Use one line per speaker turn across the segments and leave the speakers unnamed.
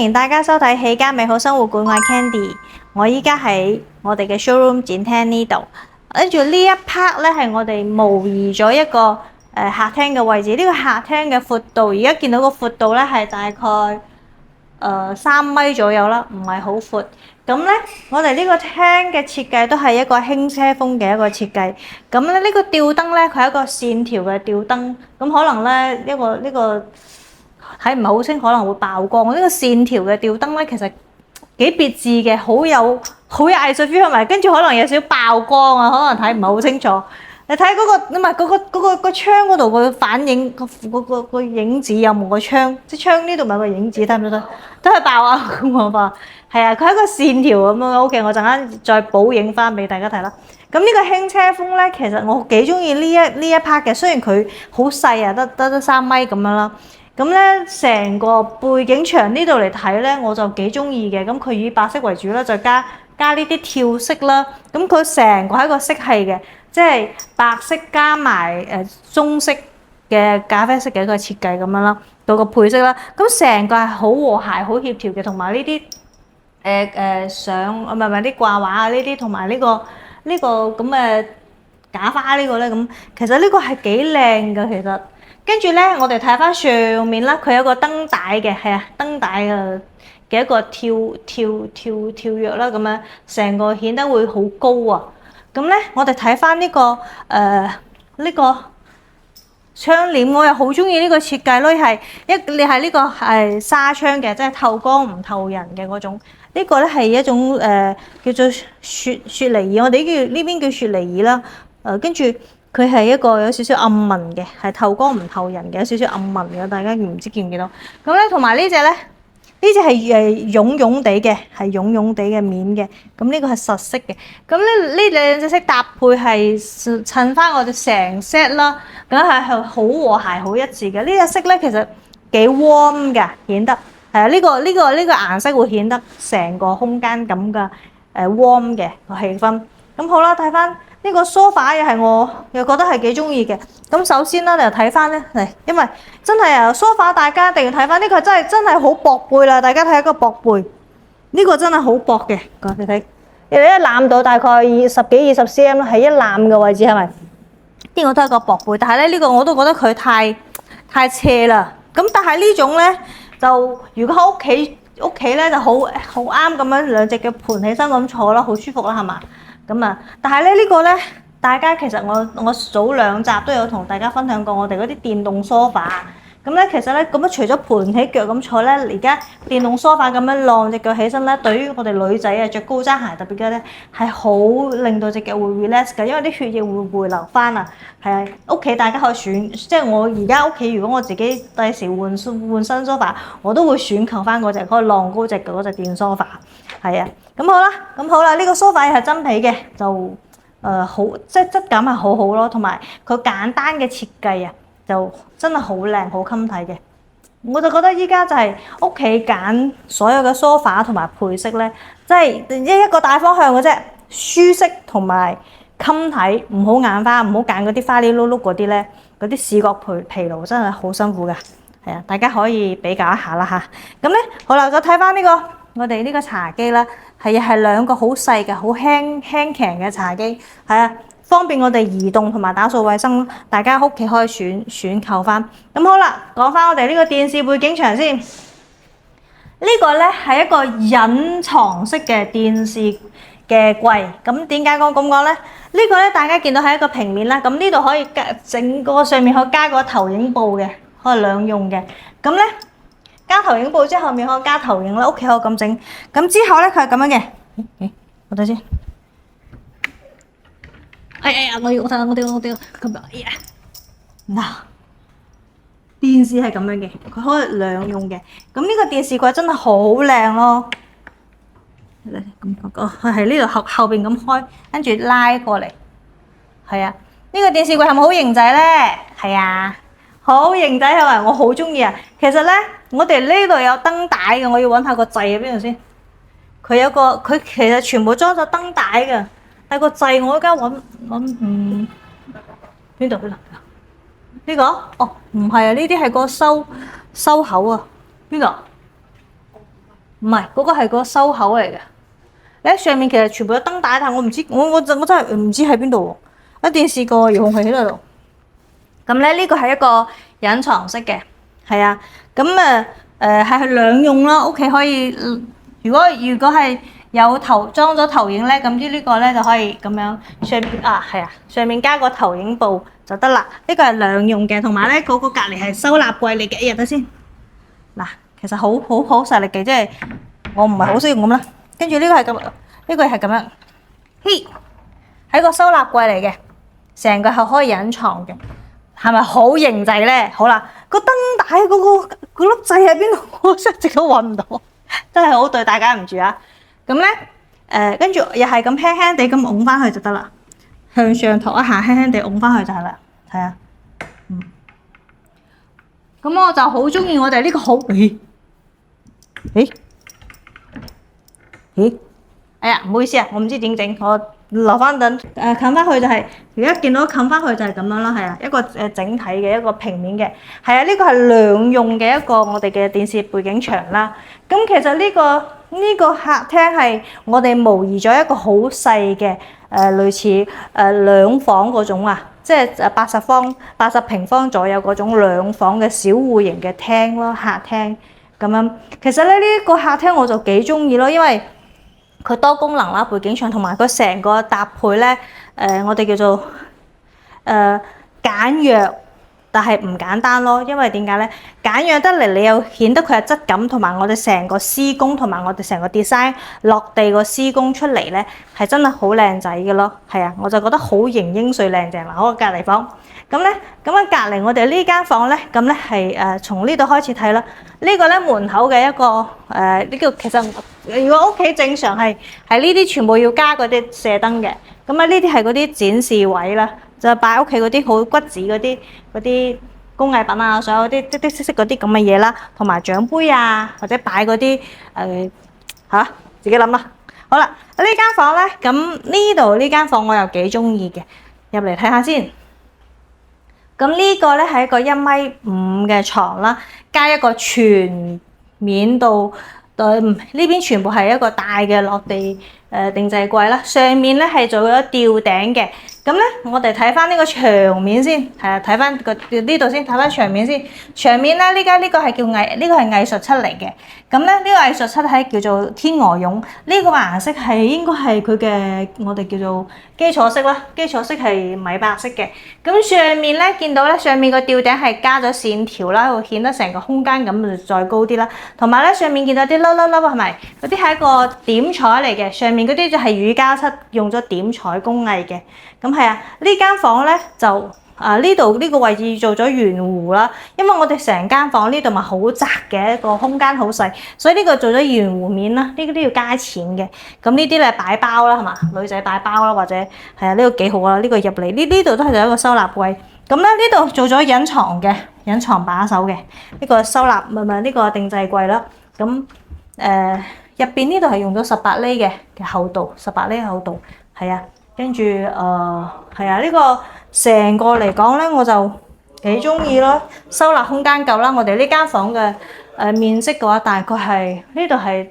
迎大家收睇喜家美好生活館，我係 Candy。我依家喺我哋嘅 showroom 展廳呢度，跟住呢一 part 咧係我哋模擬咗一個客廳嘅位置。呢個客廳嘅闊度，而家見到個闊度咧係大概3米左右啦，唔係好闊。咁咧，我哋呢個廳嘅設計都係一個輕車風嘅一個設計。咁咧，呢個吊燈咧，佢係一個線條嘅吊燈。咁可能咧，呢個睇唔係好清，可能會爆光。呢個線條嘅吊燈咧，其實幾別緻嘅，好有藝術 feel，同埋跟住可能有少少爆光啊，可能睇唔係好清楚。你睇個窗嗰度個反影個影子有冇個窗？即係窗呢度咪有個影子，得唔得？都係爆啊咁啊爆！係啊，佢係一個線條咁樣。OK，我陣間再補影翻俾大家睇啦。咁呢個輕車風咧，其實我幾中意呢一 part 嘅，雖然佢好細啊，得3米咁樣啦。咁咧，成個背景牆呢度嚟睇咧，我就幾中意嘅。咁佢以白色為主啦，就加呢啲跳色啦。咁佢成個係一個色系嘅，即係白色加埋棕色嘅咖啡色嘅一個設計咁樣啦，到個配色啦。咁成個係好和諧、好協調嘅，同埋呢啲相唔係啲掛畫啊，呢啲同埋呢個咁嘅假花呢個咧，咁其實呢個係幾靚㗎，其實。跟住咧，我哋睇翻上面啦，佢有個燈帶嘅，係啊，燈帶嘅一個跳躍啦，咁樣成個顯得會好高啊！咁咧，我哋睇翻呢個窗簾，我又好中意呢個設計咯，你係呢個係紗窗嘅，即係透光唔透人嘅嗰種。呢個咧係一種叫做雪梨爾，我哋呢邊叫雪梨爾啦。跟住。佢係一個有少少暗紋嘅，係透光唔透人嘅，有少少暗紋嘅，大家唔知見唔見到？咁咧，同埋呢隻咧，呢隻係絨絨地嘅，係絨絨地嘅面嘅。咁呢個係實色嘅。咁咧呢兩隻色搭配係襯翻我哋成 set 啦，咁係好和諧、好一致嘅。呢隻色咧其實幾 warm 嘅，顯得係啊，呢個顏色會顯得成個空間咁嘅warm 嘅個氣氛。咁好啦，睇翻。呢個 sofa 又係我又覺得係幾中意嘅。咁首先咧，你就睇翻咧嚟，因為真係啊 sofa 大家一定要睇翻呢個真係好薄背啦。大家睇下個薄背，呢個真係好薄嘅。你睇，你一攬到大概10幾20 cm 啦，係一攬嘅位置係咪？呢個都係個薄背，但係咧呢個我都覺得佢太斜啦。咁但係呢種咧就如果喺屋企咧就好啱咁樣兩隻腳盤起身咁坐啦，好舒服啦，係嘛？咁啊，但係咧呢個咧，大家其實我早2集都有同大家分享過我哋嗰啲電動梳化。咁咧其實咧咁樣除咗盤起腳咁坐咧，而家電動梳化咁樣晾隻腳起身咧，對於我哋女仔啊着高踭鞋特別嘅咧，係好令到隻腳會 relax 嘅，因為啲血液會回流翻啊。係啊，屋企大家可以選，即係我而家屋企如果我自己第時換新梳化，我都會選購翻嗰隻可以晾高隻腳嗰隻電梳化。係啊，咁好啦，呢個梳化係真皮嘅，就好，即係質感係好好咯，同埋佢簡單嘅設計啊，就真係好靚好襟睇嘅。我就覺得依家就係屋企揀所有嘅梳化同埋配色咧，即係一個大方向嘅啫，舒適同埋襟睇，唔好眼花，唔好揀嗰啲花哩碌碌嗰啲咧，嗰啲視覺疲勞真係好辛苦㗎。係啊，大家可以比較一下啦嚇。咁咧好啦，再睇翻呢個。我哋呢個茶几啦，係兩個好細嘅、好輕強嘅茶几，係啊，方便我哋移動同埋打掃衛生。大家屋企可以選購翻。咁好啦，講翻我哋呢個電視背景牆先。呢個咧係一個隱藏式嘅電視嘅櫃。咁點解講咁講咧？呢個咧大家見到係一個平面啦。咁呢度可以整個上面可以加個投影布嘅，可以兩用嘅。咁咧。加投影布之後，後面可以加投影啦。屋企可以咁整，咁之後咧佢係咁樣嘅。我睇先。哎呀，我睇下我哋咁樣。哎呀，嗱，電視係咁樣嘅，佢可以兩用嘅。咁呢個電視櫃真係好靚咯。咁係呢度後邊咁開，跟住拉過嚟。係啊，呢個電視櫃係咪好型仔咧？係啊。好型仔係咪？我好中意啊！其實咧，我哋呢度有燈帶嘅，我要揾下個掣喺邊度先。佢其實全部裝咗燈帶嘅，但係個掣我而家揾邊度？呢個？哦，唔係啊，呢啲係個收口啊。邊度？唔係嗰個係個收口嚟嘅。你喺上面其實全部有燈帶，但係我唔知，我真係唔知喺邊度喎。一電視個遙控器喺度。咁咧呢個係一個隱藏式嘅，係啊。咁係兩用啦，屋企可以。如果係有裝咗投影咧，咁呢個咧就可以咁樣上面加個投影布就得啦。呢個係兩用嘅，同埋咧嗰個隔離係收納櫃嚟嘅。等先嗱，其實好實力嘅，即係我唔係好識用咁啦。跟住呢個係咁，呢個係咁樣，嘿，係個收納櫃嚟嘅，成個係可以隱藏嘅，係咪好型仔咧？好啦，個燈帶嗰粒掣喺邊度？我真係一直都揾唔到，真係好對大家唔住啊！咁咧跟住又係咁輕輕地咁拱翻去就得啦，向上托一下，輕輕地拱翻去就係啦，係啊，咁我就好中意我哋呢個好，哎呀，唔好意思啊，我唔知點整，我留翻等冚翻去就係，而家見到冚翻去就係咁樣啦，係啊，一個整體嘅一個平面嘅，係啊，呢個係兩用嘅一個我哋嘅電視背景牆啦。咁其實呢個客廳係我哋模擬咗一個好細嘅類似兩房嗰種啊，即係80平方左右嗰種兩房嘅小戶型嘅廳咯，客廳咁樣。其實咧呢個客廳我就幾中意咯，因為佢多功能啦，背景牆同埋佢成個搭配咧，我哋叫做簡約，但係唔簡單咯。因為點解咧？簡約得嚟，你又顯得佢嘅質感，同埋我哋成個施工同埋我哋成個 design 落地個施工出嚟咧，係真係好靚仔嘅咯。係啊，我就覺得好型英帥靚正啦。好，隔離房咁咧，咁啊隔離我哋呢間房咧，咁咧係從呢度開始睇啦。呢個咧門口嘅一個呢個其實如果屋企正常係呢啲全部要加嗰啲射燈嘅，咁啊呢啲係嗰啲展示位啦，就擺屋企嗰啲好骨子嗰啲工藝品啊，所有啲滴滴色色嗰啲咁嘅嘢啦，同埋獎杯啊，或者擺嗰啲自己諗啦。好啦，呢間房咧，咁呢度呢間房我又幾中意嘅，入嚟睇下先。咁呢個咧係一個1.5米嘅床啦，加一個全面到呢邊全部係一個大嘅落地定製櫃啦，上面咧係做咗吊頂嘅。咁咧，我哋睇翻呢個牆面先，係啊，睇翻呢度先，睇翻牆面先。牆面咧，呢家呢個係藝術漆嚟嘅。咁咧，呢個藝術漆係叫做天鵝絨，呢個顏色係應該係佢嘅我哋叫做基礎色啦。基礎色係米白色嘅。咁上面咧見到咧，上面個吊頂係加咗線條啦，會顯得成個空間感就再高啲啦。同埋咧，上面見到啲粒係咪？嗰啲係一個點彩嚟嘅，上面嗰啲就係乳膠漆，用咗點彩工藝嘅。咁係啊，呢間房咧就呢度呢個位置做咗圓弧啦，因為我哋成間房呢度咪好窄嘅一個空間好細，所以呢個做咗圓弧面啦，呢個都要加錢嘅。咁呢啲咧擺包啦，係嘛？女仔擺包啦，或者係啊，呢個幾好啊！呢個入嚟呢度都係有一個收納櫃。咁咧呢度做咗隱藏把手嘅呢個收納，唔係呢個定製櫃啦。咁入邊呢度係用咗18厘嘅厚度，18厘厚度，係啊。跟住係啊，呢個成個嚟講咧，我就幾中意咯。收納空間夠啦，我哋呢間房嘅面積嘅話，大概係呢度係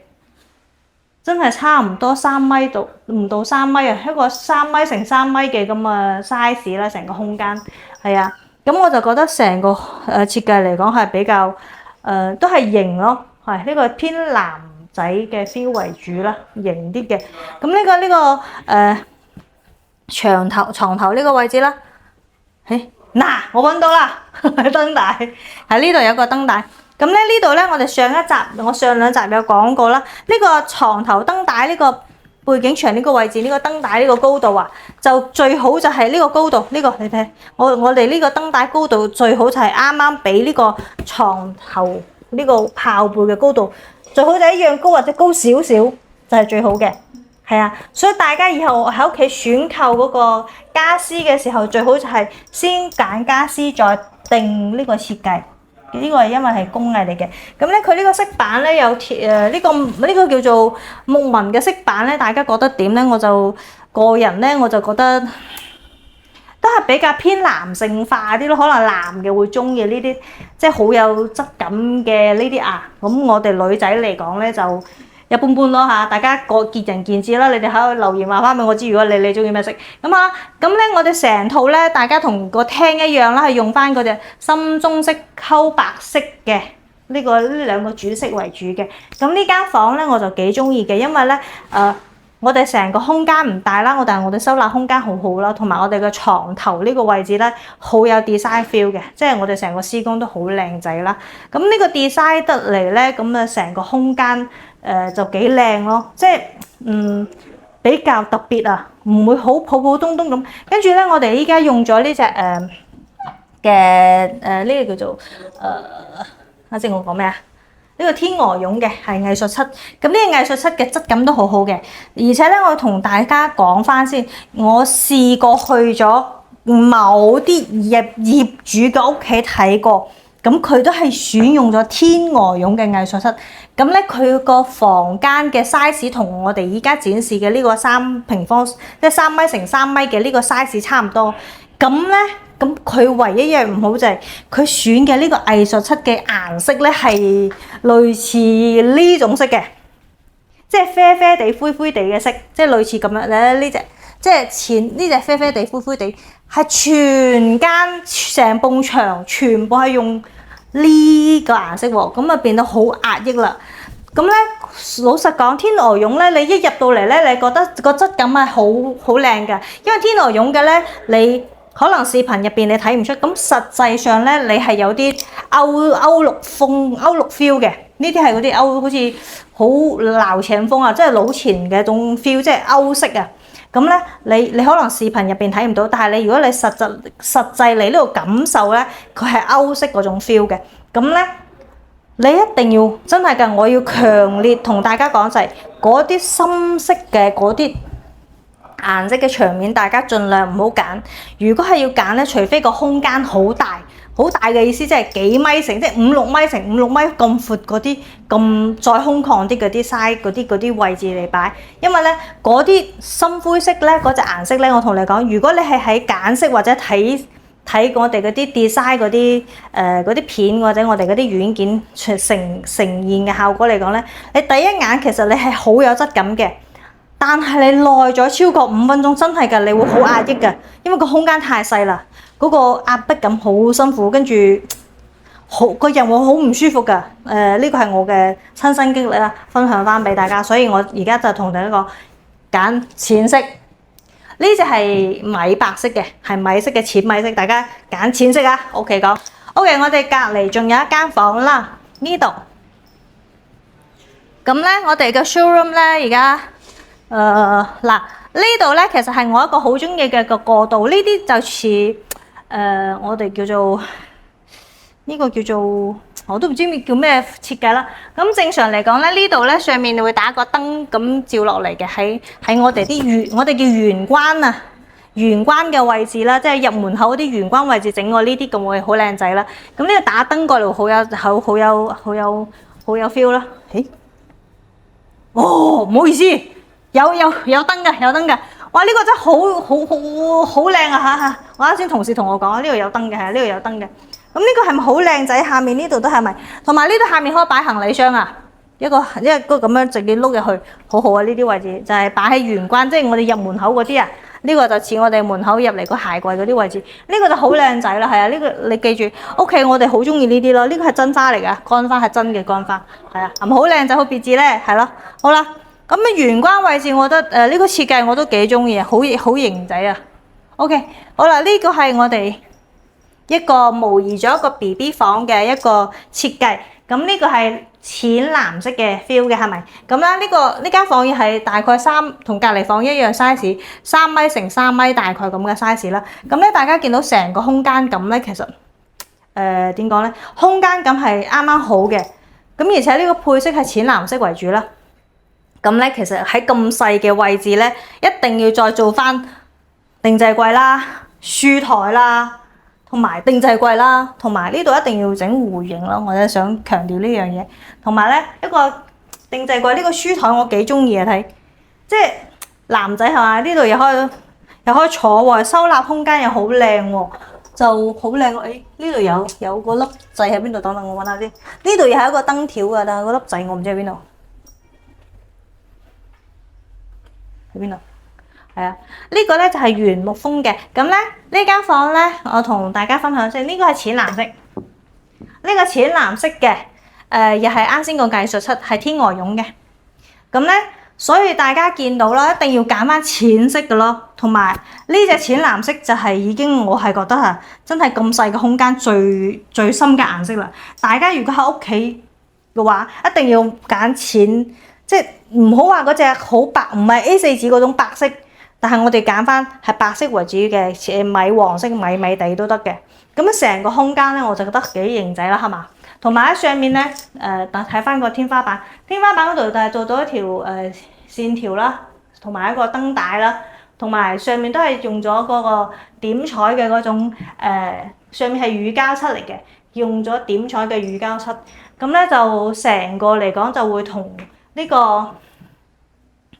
真係差唔多3米度，唔到3米啊，一個3米乘3米嘅咁嘅 size 啦，成個空間係啊。咁我就覺得成個設計嚟講係比較都係型咯，係呢個偏男仔嘅 feel 為主啦，型啲嘅。咁呢個床頭呢個位置啦，嗱我揾到啦，燈帶喺呢度有個燈帶。咁咧呢度咧，我哋上兩集有講過啦。呢個床頭燈帶呢個背景牆呢個位置，呢個燈帶呢個高度啊，就最好就係呢個高度。呢個你睇，我哋呢個燈帶高度最好就係啱啱比呢個床頭呢個靠背嘅高度，最好就一樣高或者高少少就係最好嘅。係啊，所以大家以後喺屋企選購嗰個家私嘅時候，最好就係先揀家私再定呢個設計。呢個係因為係工藝嚟嘅。咁咧，佢呢個色板咧有呢個叫做木紋嘅色板咧，大家覺得點咧？個人咧我就覺得都係比較偏男性化啲咯，可能男嘅會中意呢啲即係好有質感嘅呢啲牙。咁我哋女仔嚟講咧就一般般咯嚇，大家個見仁見智啦。你哋喺度留言話翻俾我知，如果你中意咩色咁啊？咁咧我哋成套咧，大家同個廳一樣啦，係用翻嗰隻深棕色溝白色嘅呢兩個主色為主嘅。咁呢間房咧我就幾中意嘅，因為咧我哋成個空間唔大啦，但係我哋收納空間好好啦，同埋我哋嘅床頭呢個位置咧好有 design feel 嘅，即係我哋成個施工都好靚仔啦。咁呢個 design 得嚟咧，咁啊成個空間就幾靚咯，即係比較特別啊，唔會好普普通通咁。跟住咧，我哋依家用咗呢隻呢個叫做啱先我講咩啊？呢個天鵝絨嘅係藝術漆，咁呢個藝術漆嘅質感都好好嘅，而且咧我同大家講翻先，我試過去咗某啲業主嘅屋企睇過，咁佢都係選用咗天鵝絨嘅藝術漆，咁咧佢個房間嘅 size 同我哋依家展示嘅呢個3平方即係3米乘3米嘅呢個 size 差唔多，咁咧。咁佢唯一一樣唔好就係佢選嘅呢個藝術漆嘅顏色咧係類似呢種色嘅，即係啡啡地、灰灰地嘅色，即係類似咁樣咧呢隻，即係淺呢隻啡啡地、灰灰地，係全間成埲牆全部係用呢個顏色喎，咁啊變得好壓抑啦。咁咧老實講，天鵝絨咧，你一入到嚟咧，你覺得個質感係好靚㗎，因為天鵝絨嘅咧你。可能視頻入邊你睇唔出，咁實際上咧，你係有啲歐陸 feel 嘅，呢啲係嗰啲好似好老前風啊，即係老前嘅一種 feel，即係歐式啊。咁咧，你可能視頻入邊睇唔到，但係如果你實際嚟呢度感受咧，佢係歐式嗰種 feel 嘅。咁咧，你一定要真係㗎，我要強烈同大家講就係嗰啲深色嘅嗰啲。顏色嘅牆面，大家盡量唔好揀。如果係要揀咧，除非個空間好大，好大嘅意思即係幾米乘，即係5-6米乘5-6米咁闊嗰啲，咁再空曠啲嗰啲 size 嗰啲位置嚟擺。因為咧嗰啲深灰色咧嗰隻顏色咧，我同你講，如果你係喺揀色或者睇我哋嗰啲 design 嗰啲片或者我哋嗰啲軟件呈現嘅效果嚟講咧，你第一眼其實你係好有質感嘅。但係你耐咗超過5分鐘，真係㗎，你會好壓抑㗎，因為個空間太細啦，嗰個壓迫感好辛苦，跟住個人會好唔舒服㗎。呢個係我嘅親身經歷啦，分享翻俾大家，所以我而家就同大家講揀淺色，呢隻係米白色嘅，係米色嘅淺米色，大家揀淺色啊。OK 講 OK， 我哋隔離仲有一間房啦，呢度咁咧，我哋嘅 showroom 咧而家。嗱呢度咧，其實係我一個好中意嘅個過渡，呢啲就似我哋叫做呢個叫做我都唔知叫咩設計啦。咁正常嚟講咧，呢度咧上面會打個燈咁照落嚟嘅，喺我哋我哋叫玄關啊，玄關嘅位置啦，即係入門口嗰啲玄關位置整個呢啲咁會好靚仔啦。咁呢個打燈過嚟好有 feel 啦。誒，哦，唔好意思。有燈㗎，哇！呢個真係好靚啊嚇！我啱先同事同我講，呢度有燈嘅，係呢度有燈嘅。咁呢個係咪好靚仔？下面呢度都係咪？同埋呢度下面可以擺行李箱啊！一個咁樣直接碌入去，好好啊！呢啲位置就係擺喺玄關，即係我哋入門口嗰啲啊。呢個就似我哋門口入嚟個鞋櫃嗰啲位置。呢個就好靚仔啦，係啊！呢個你記住，OK，我哋好中意呢啲咯。呢個係真花嚟㗎，乾花係真嘅乾花，係啊，係咪好靚仔好別緻咧？係咯，好啦。咁啊，玄關位置，我覺得呢個設計我都幾中意啊，好型仔啊。OK， 好啦，呢個係我哋一個模擬咗一個 BB 房嘅一個設計。咁呢個係淺藍色嘅 feel 嘅，係咪？咁啦，呢間房亦係大概同隔離房一樣 size， 3米乘3米大概咁嘅 size 啦。咁咧，大家見到成個空間感咧，其實點講咧？空間感係啱啱好嘅。咁而且呢個配色係淺藍色為主啦。咁咧，其實喺咁細嘅位置咧，一定要再做翻定製櫃啦、書台啦，同埋定製櫃啦，同埋呢度一定要整弧形咯。我真係想強調呢樣嘢。同埋咧，一個定製櫃呢個書台我幾中意啊！睇，即係男仔係嘛？呢度又可以又可以坐喎，收納空間又好靚喎，就好靚喎。誒呢度有個粒掣喺邊度？等等我揾下先。呢度又係一個燈條㗎，但係個粒掣我唔知喺邊度。喺邊度？係啊，呢個咧就係原木風嘅。咁咧呢間房咧，我同大家分享先。呢個係淺藍色，呢個淺藍色嘅，又係啱先個藝術漆係天鵝絨嘅。咁咧，所以大家見到啦，一定要揀翻淺色嘅咯。同埋呢隻淺藍色就係已經我係覺得嚇，真係咁細嘅空間最深嘅顏色啦。大家如果喺屋企嘅話，一定要揀淺，即係唔好話嗰隻好白，唔係 A4 紙嗰種白色。但係我哋揀翻係白色為主嘅，米黃色米米地都得嘅。咁樣成個空間咧，我就覺得幾型仔啦，係嘛？同埋喺上面咧，睇翻個天花板，天花板嗰度就係做到一條線條啦，同埋一個燈帶啦，同埋上面都係用咗嗰個點彩嘅嗰種上面係乳膠漆嚟嘅，用咗點彩嘅乳膠漆。咁咧就成個嚟講就會同呢個。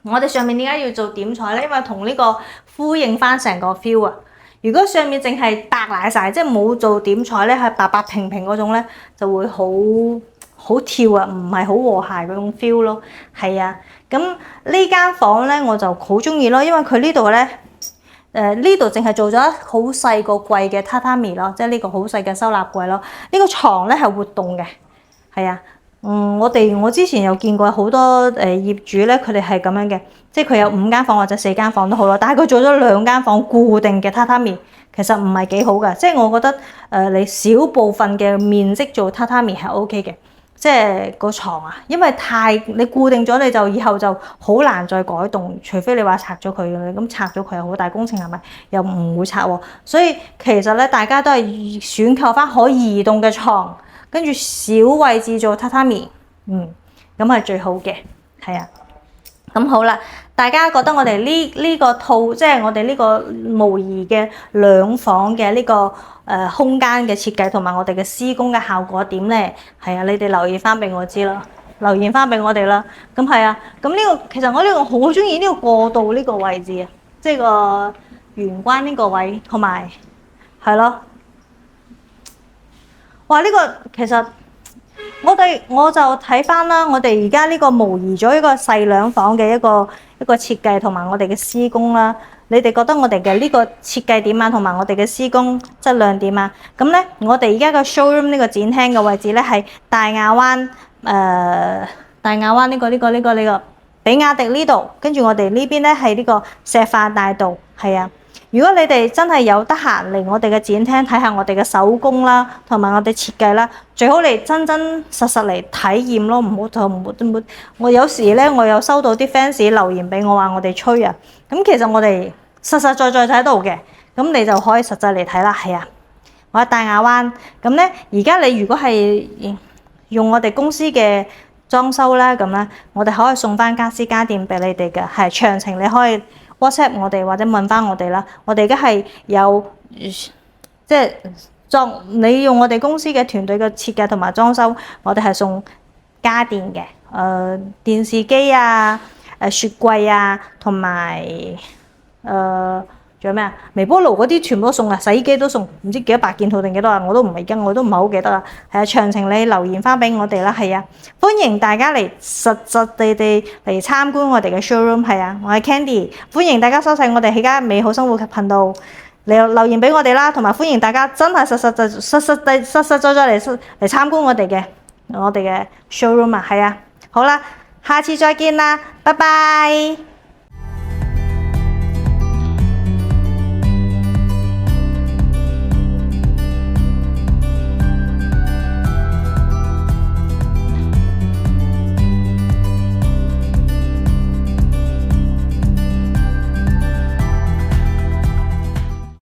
我哋上面點解要做點彩咧？因為同呢個呼應翻成個 feel 啊！如果上面淨係白賴晒，即係冇做點彩咧，係白白平平嗰種咧，就會好跳啊，唔係好和諧嗰種 feel 咯。係啊，咁呢間房咧我就好中意咯，因為佢呢度咧呢度淨係做咗好細個櫃嘅榻榻米咯，即係呢個好細嘅收納櫃咯。呢個床咧係活動嘅，係啊。我之前有見過好多業主咧，佢哋係咁樣嘅，即係佢有5間房或者4間房都好咯，但係佢做咗2間房固定嘅榻榻米，其實唔係幾好㗎。即係我覺得你少部分嘅面積做榻榻米係 OK 嘅，即係個床啊，因為你固定咗你就以後就好難再改動，除非你話拆咗佢嘅，咁拆咗佢又好大工程係咪？又唔會拆喎，所以其實咧大家都係選購翻可以移動嘅床。跟住小位置做榻榻米，咁係最好嘅，係啊。咁好啦，大家覺得我哋呢個套，即係我哋呢個模擬嘅2房嘅呢個空間嘅設計，同埋我哋嘅施工嘅效果點咧？係啊，你哋留意翻俾我知啦，留言翻俾我哋啦。咁係啊，咁呢個其實我呢個好中意呢個過渡呢個位置啊，即係個玄關呢個位，同埋係咯。哇！呢個其實我就睇翻啦，我哋而家呢個模擬咗一個細2房嘅一個設計，同埋我哋嘅施工啦。你哋覺得我哋嘅呢個設計點啊，同埋我哋嘅施工質量點啊？咁咧，我哋而家個 showroom 呢個展廳嘅位置咧係大亞灣呢個比亞迪呢度，跟住我哋呢邊咧係呢個石化大道，係啊。如果你哋真係有得閒嚟我哋嘅展廳睇下我哋嘅手工啦，同埋我哋設計啦，最好嚟真真實實嚟體驗咯，唔好。我有時咧，我有收到啲 fans 留言俾我話我哋吹啊，咁其實我哋實實在在就喺度嘅，咁你就可以實際嚟睇啦。係啊，我喺大亞灣，咁咧而家你如果係用我哋公司嘅裝修咧，咁咧我哋可以送翻家私家電俾你哋嘅，係詳情你可以 WhatsApp 我哋或者問翻我哋啦。我哋而家係有即係你用我哋公司嘅團隊嘅設計同埋裝修，我哋係送家電嘅，電視機啊、雪櫃啊，同埋仲有咩啊？微波爐嗰啲全部都送啊，洗衣機都送，唔知幾多百件套定幾多啊？我都唔係好記得啦。係啊，詳情你留言翻俾我哋啦。係啊，歡迎大家嚟實地嚟參觀我哋嘅 showroom。係啊，我係 Candy，歡迎大家收睇我哋喜家美好生活嘅頻道，留言俾我哋啦，同埋歡迎大家真係實實在在嚟參觀我哋嘅 showroom 啊。係啊，好啦，下次再見啦，拜拜。